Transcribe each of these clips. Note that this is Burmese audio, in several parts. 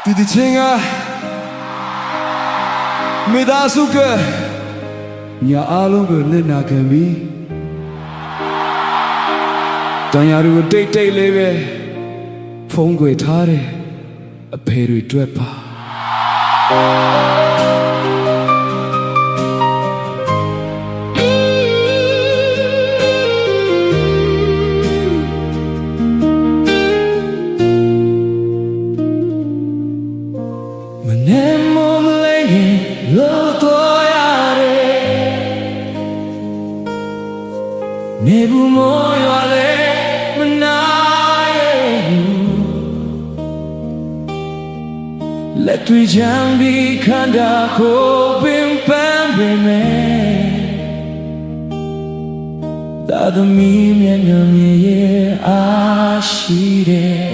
ဒီချင်းကမိသားစုကညာအားလုံးကိုလက်နာခံပြီးတန်ရာတွေကိုတိတ်တိတ်လေးပဲဖုံးကွယ်ထားတယ်အဖေတွေတွေ့ပါနေဘူးမောရွာလေမနာရဲ့လက်တွေ့ချမ်းပြီးခန္ဓာကိုယ်ပင်ပန်းပေမဲ့သာသမီမျက်နှာမြင်ရဲ့အားရှိတယ်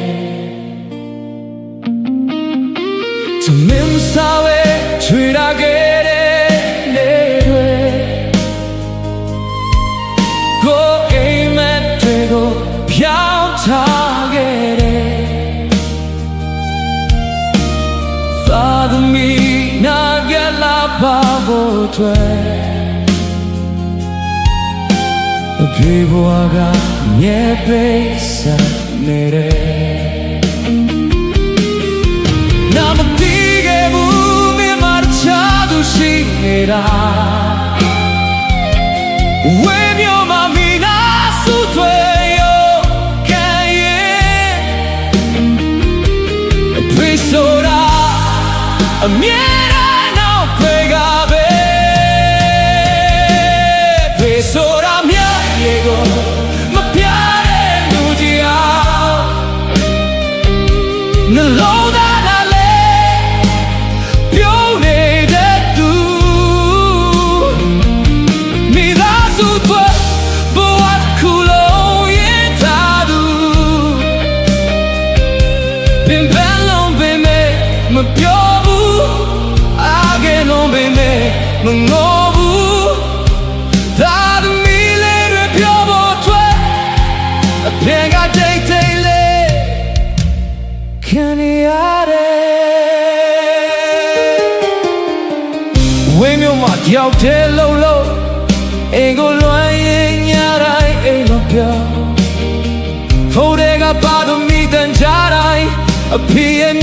သမင်းစားဝဲချွေရခဲ့တဲ့နေတွေပြောင်းထားခဲ့တယ်သာသမီနာကလာပါဖို့တွေ့အဖေဘဝကမြဲပိတ်ဆက်နေတယ်နာမသိခဲ့ဘူးမြမချာသူရှိနေတာဝေမျိုးမမီနာစုတွေ့အမြဲတမ်းတော့ခွေကပဲဖေဆိုတာမြတ်ရေကိုမပြတဲ့လူကြီးအောင်နှလုံးသားနဲ့လေပြုံးနေတဲ့သူမိသားစုတွေဘဝခုလုံးရင်ထားသူပင်ပန်းလုံးပင်မပြောမငိုဘူးသာသမီလေးတွေပြောဖို့ထွက်အဖေကတိတ်တိတ်လေးခံရတယ်ဝင်းမျိုးမှာတယောက်တည်းလုံးလုံးအိမ်ကိုလွှမ်းရင်ညတိုင်းအိမ်လုံးပြောဖိုးတွေကပါသမီတန်ကြတိုင်းအဖေရဲ့